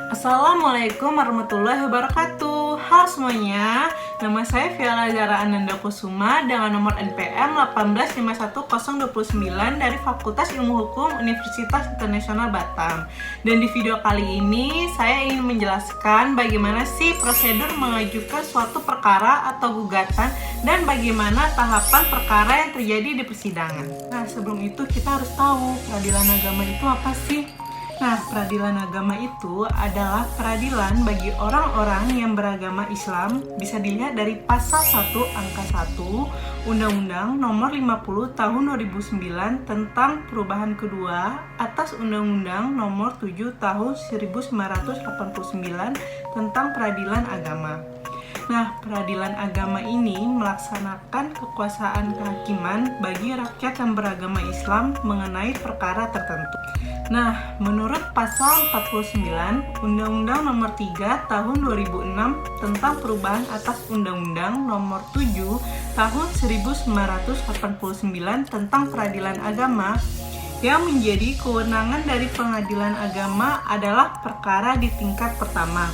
Assalamualaikum warahmatullahi wabarakatuh. Halo semuanya, nama saya Viala Zara Ananda Kusuma dengan nomor NPM 1851029 dari Fakultas Ilmu Hukum Universitas Internasional Batam. Dan di video kali ini saya ingin menjelaskan bagaimana sih prosedur mengajukan suatu perkara atau gugatan dan bagaimana tahapan perkara yang terjadi di persidangan. Nah, sebelum itu kita harus tahu peradilan agama itu apa sih? Nah, peradilan agama itu adalah peradilan bagi orang-orang yang beragama Islam. Bisa dilihat dari pasal 1 angka 1 Undang-Undang Nomor 50 Tahun 2009 tentang perubahan kedua atas Undang-Undang Nomor 7 Tahun 1989 tentang peradilan agama. Nah, peradilan agama ini melaksanakan kekuasaan kehakiman bagi rakyat yang beragama Islam mengenai perkara tertentu. Nah, menurut pasal 49 Undang-Undang Nomor 3 Tahun 2006 tentang perubahan atas Undang-Undang Nomor 7 Tahun 1989 tentang peradilan agama, yang menjadi kewenangan dari pengadilan agama adalah perkara di tingkat pertama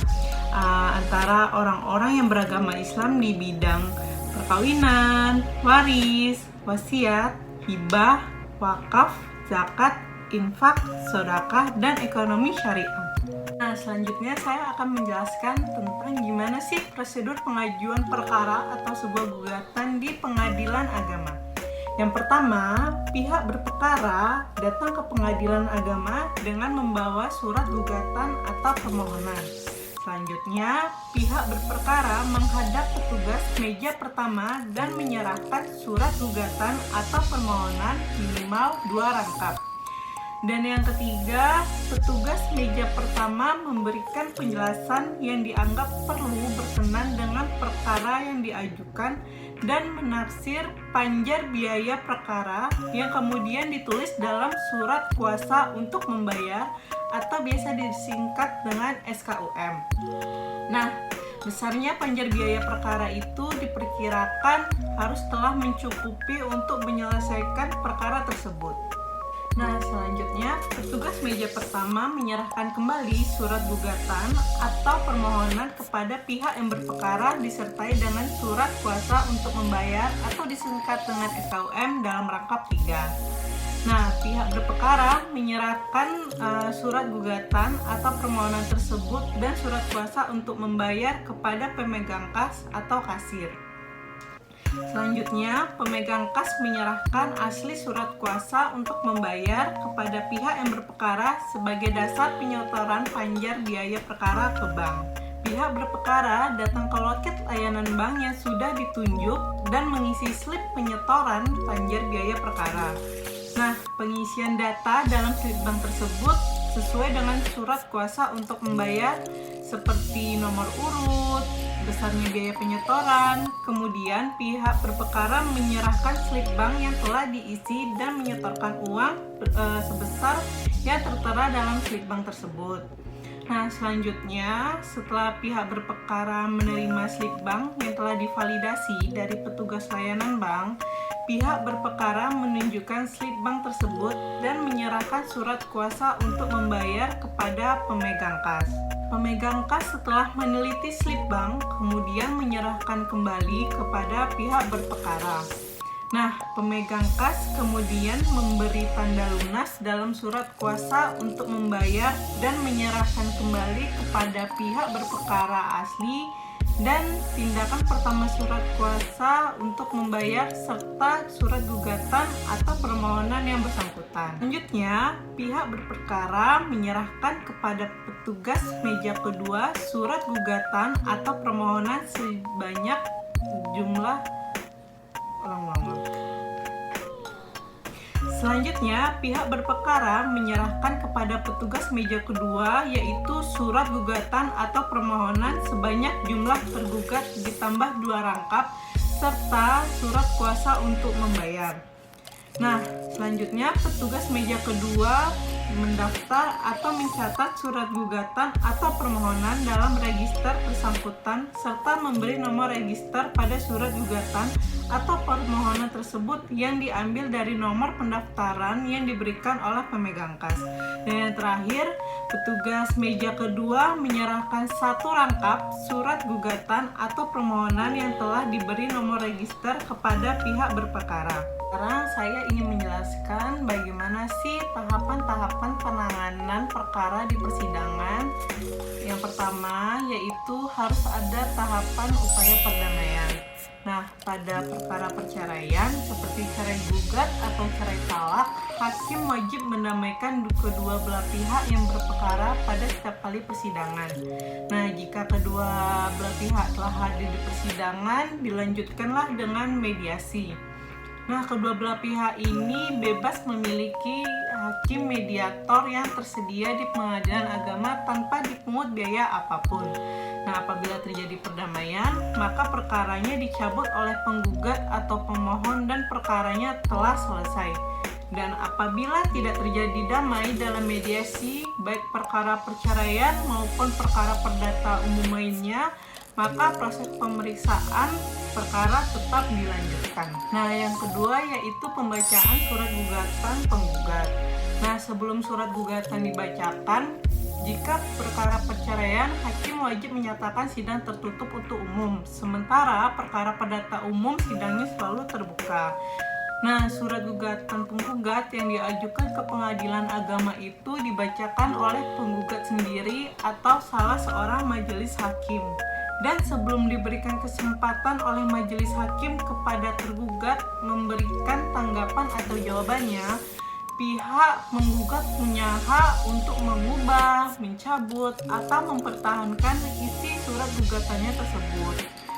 antara orang-orang yang beragama Islam di bidang perkawinan, waris, wasiat, hibah, wakaf, zakat, infak, sedekah, dan ekonomi syariah. Nah, selanjutnya saya akan menjelaskan tentang gimana sih prosedur pengajuan perkara atau sebuah gugatan di pengadilan agama. Yang pertama, pihak berperkara datang ke pengadilan agama dengan membawa surat gugatan atau permohonan. Selanjutnya, pihak berperkara menghadap petugas meja pertama dan menyerahkan surat gugatan atau permohonan minimal 2 rangkap. Dan yang ketiga, petugas meja pertama memberikan penjelasan yang dianggap perlu berkenan dengan perkara yang diajukan dan menaksir panjar biaya perkara yang kemudian ditulis dalam surat kuasa untuk membayar atau biasa disingkat dengan SKUM. Nah, besarnya panjar biaya perkara itu diperkirakan harus telah mencukupi untuk menyelesaikan perkara tersebut. Nah, selanjutnya, petugas meja pertama menyerahkan kembali surat gugatan atau permohonan kepada pihak yang berperkara disertai dengan surat kuasa untuk membayar atau disingkat dengan SKUM dalam rangkap 3. Nah, pihak berperkara menyerahkan surat gugatan atau permohonan tersebut dan surat kuasa untuk membayar kepada pemegang kas atau kasir. Selanjutnya, pemegang kas menyerahkan asli surat kuasa untuk membayar kepada pihak yang berperkara sebagai dasar penyetoran panjar biaya perkara ke bank. Pihak berperkara datang ke loket layanan bank yang sudah ditunjuk dan mengisi slip penyetoran panjar biaya perkara. Nah, pengisian data dalam slip bank tersebut sesuai dengan surat kuasa untuk membayar seperti nomor urut, besarnya biaya penyetoran. Kemudian pihak berperkara menyerahkan slip bank yang telah diisi dan menyetorkan uang sebesar yang tertera dalam slip bank tersebut. Nah, selanjutnya setelah pihak berperkara menerima slip bank yang telah divalidasi dari petugas layanan bank, pihak berperkara menunjukkan slip bank tersebut dan menyerahkan surat kuasa untuk membayar kepada pemegang kas. Pemegang kas setelah meneliti slip bank kemudian menyerahkan kembali kepada pihak berperkara. Nah, pemegang kas kemudian memberi tanda lunas dalam surat kuasa untuk membayar dan menyerahkan kembali kepada pihak berperkara asli dan tindakan pertama surat kuasa untuk membayar serta surat gugatan atau permohonan yang bersangkutan. Selanjutnya, pihak berperkara menyerahkan kepada petugas meja kedua surat gugatan atau permohonan sebanyak jumlah Selanjutnya, pihak berperkara menyerahkan kepada petugas meja kedua yaitu surat gugatan atau permohonan sebanyak jumlah tergugat ditambah 2 rangkap serta surat kuasa untuk membayar. Nah, selanjutnya petugas meja kedua mendaftar atau mencatat surat gugatan atau permohonan dalam register bersangkutan serta memberi nomor register pada surat gugatan atau permohonan tersebut yang diambil dari nomor pendaftaran yang diberikan oleh pemegang kas. Dan yang terakhir, petugas meja kedua menyerahkan satu rangkap surat gugatan atau permohonan yang telah diberi nomor register kepada pihak berperkara. Sekarang saya ingin menjelaskan bagaimana sih tahapan-tahapan penanganan perkara di persidangan. Yang pertama yaitu harus ada tahapan upaya perdamaian. Nah, pada perkara perceraian seperti cerai gugat atau cerai talak, hakim wajib mendamaikan kedua belah pihak yang berperkara pada setiap kali persidangan. Nah, jika kedua belah pihak telah hadir di persidangan, dilanjutkanlah dengan mediasi. Nah, kedua belah pihak ini bebas memiliki hakim mediator yang tersedia di pengadilan agama tanpa dipungut biaya apapun. Nah, apabila terjadi perdamaian, maka perkaranya dicabut oleh penggugat atau pemohon dan perkaranya telah selesai. Dan apabila tidak terjadi damai dalam mediasi, baik perkara perceraian maupun perkara perdata umum lainnya, maka proses pemeriksaan perkara tetap dilanjutkan. Nah, yang kedua yaitu pembacaan surat gugatan penggugat. Nah, sebelum surat gugatan dibacakan, jika perkara perceraian, hakim wajib menyatakan sidang tertutup untuk umum. Sementara perkara perdata umum sidangnya selalu terbuka. Nah, surat gugatan penggugat yang diajukan ke pengadilan agama itu dibacakan oleh penggugat sendiri atau salah seorang majelis hakim. Dan sebelum diberikan kesempatan oleh majelis hakim kepada tergugat memberikan tanggapan atau jawabannya, pihak menggugat punya hak untuk mengubah, mencabut, atau mempertahankan isi surat gugatannya tersebut.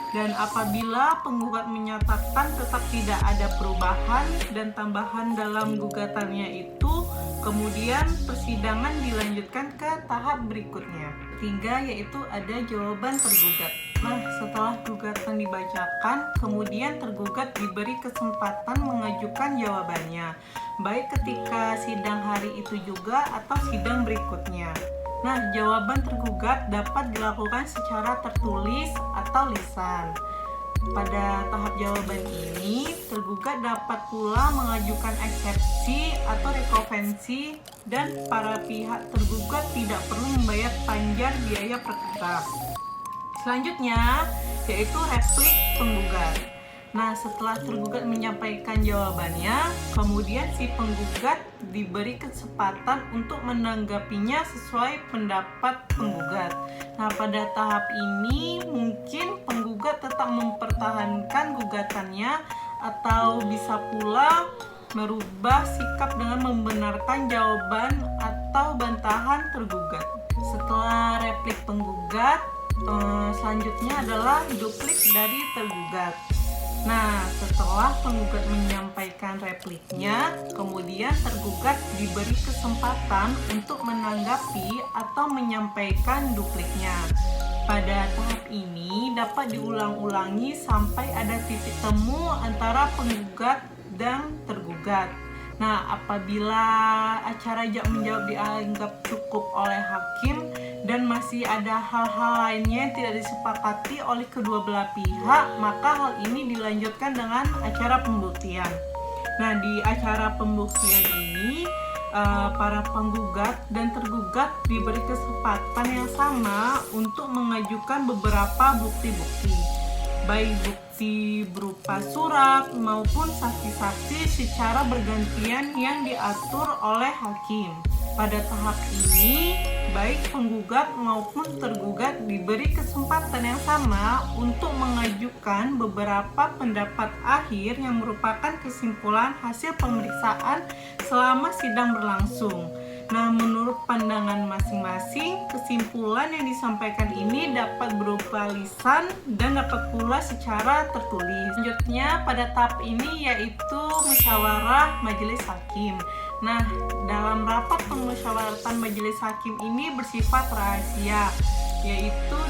Dan apabila penggugat menyatakan tetap tidak ada perubahan dan tambahan dalam gugatannya itu, kemudian persidangan dilanjutkan ke tahap berikutnya. Ketiga yaitu ada jawaban tergugat. Nah, setelah gugatan dibacakan, kemudian tergugat diberi kesempatan mengajukan jawabannya, baik ketika sidang hari itu juga atau sidang berikutnya. Nah, jawaban tergugat dapat dilakukan secara tertulis atau lisan. Pada tahap jawaban ini, tergugat dapat pula mengajukan eksepsi atau rekovensi dan para pihak tergugat tidak perlu membayar panjar biaya perkara. Selanjutnya, yaitu replik penggugat. Nah, setelah tergugat menyampaikan jawabannya, kemudian si penggugat diberi kesempatan untuk menanggapinya sesuai pendapat penggugat. Nah, pada tahap ini mungkin penggugat tetap mempertahankan gugatannya atau bisa pula merubah sikap dengan membenarkan jawaban atau bantahan tergugat. Setelah replik penggugat, selanjutnya adalah duplik dari tergugat. Nah, setelah penggugat menyampaikan repliknya, kemudian tergugat diberi kesempatan untuk menanggapi atau menyampaikan dupliknya. Pada tahap ini dapat diulang-ulangi sampai ada titik temu antara penggugat dan tergugat. Nah, apabila acara jawab menjawab dianggap cukup oleh hakim dan masih ada hal-hal lainnya yang tidak disepakati oleh kedua belah pihak, maka hal ini dilanjutkan dengan acara pembuktian. Nah, di acara pembuktian ini para penggugat dan tergugat diberi kesempatan yang sama untuk mengajukan beberapa bukti-bukti, baik bukti berupa surat maupun saksi-saksi secara bergantian yang diatur oleh hakim. Pada tahap ini, baik penggugat maupun tergugat diberi kesempatan yang sama untuk mengajukan beberapa pendapat akhir yang merupakan kesimpulan hasil pemeriksaan selama sidang berlangsung. Nah, menurut pandangan masing-masing, kesimpulan yang disampaikan ini dapat berupa lisan dan dapat pula secara tertulis. Selanjutnya, pada tahap ini yaitu musyawarah majelis hakim. Nah, dalam rapat pemusyawaratan majelis hakim ini bersifat rahasia, yaitu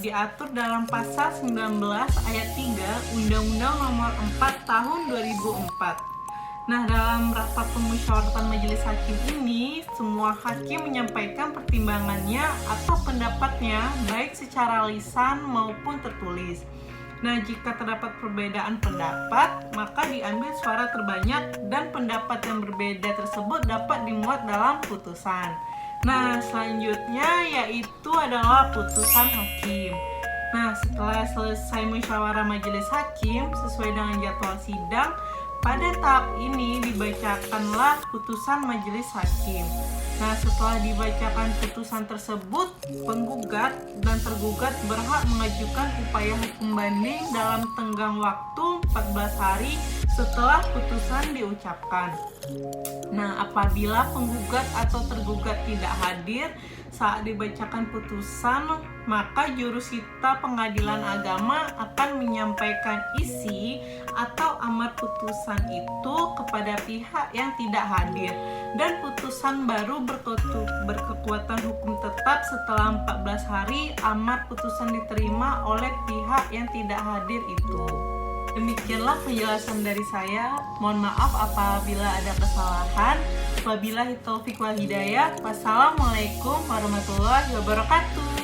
diatur dalam pasal 19 ayat 3 Undang-Undang Nomor 4 Tahun 2004. Nah, dalam rapat pemusyawaratan majelis hakim ini, semua hakim menyampaikan pertimbangannya atau pendapatnya baik secara lisan maupun tertulis. Nah, jika terdapat perbedaan pendapat, maka diambil suara terbanyak dan pendapat yang berbeda tersebut dapat dimuat dalam putusan. Nah, selanjutnya yaitu adalah putusan hakim. Nah, setelah selesai musyawarah majelis hakim sesuai dengan jadwal sidang, pada tahap ini dibacakanlah putusan majelis hakim. Nah, setelah dibacakan putusan tersebut, penggugat dan tergugat berhak mengajukan upaya hukum banding dalam tenggang waktu 14 hari setelah putusan diucapkan. Nah, apabila penggugat atau tergugat tidak hadir saat dibacakan putusan, maka jurusita pengadilan agama akan menyampaikan isi atau amar putusan itu kepada pihak yang tidak hadir, dan putusan baru berkekuatan hukum tetap setelah 14 hari amar putusan diterima oleh pihak yang tidak hadir itu. Demikianlah penjelasan dari saya. Mohon maaf apabila ada kesalahan. Wabillahi taufik wal hidayah. Wassalamualaikum warahmatullahi wabarakatuh.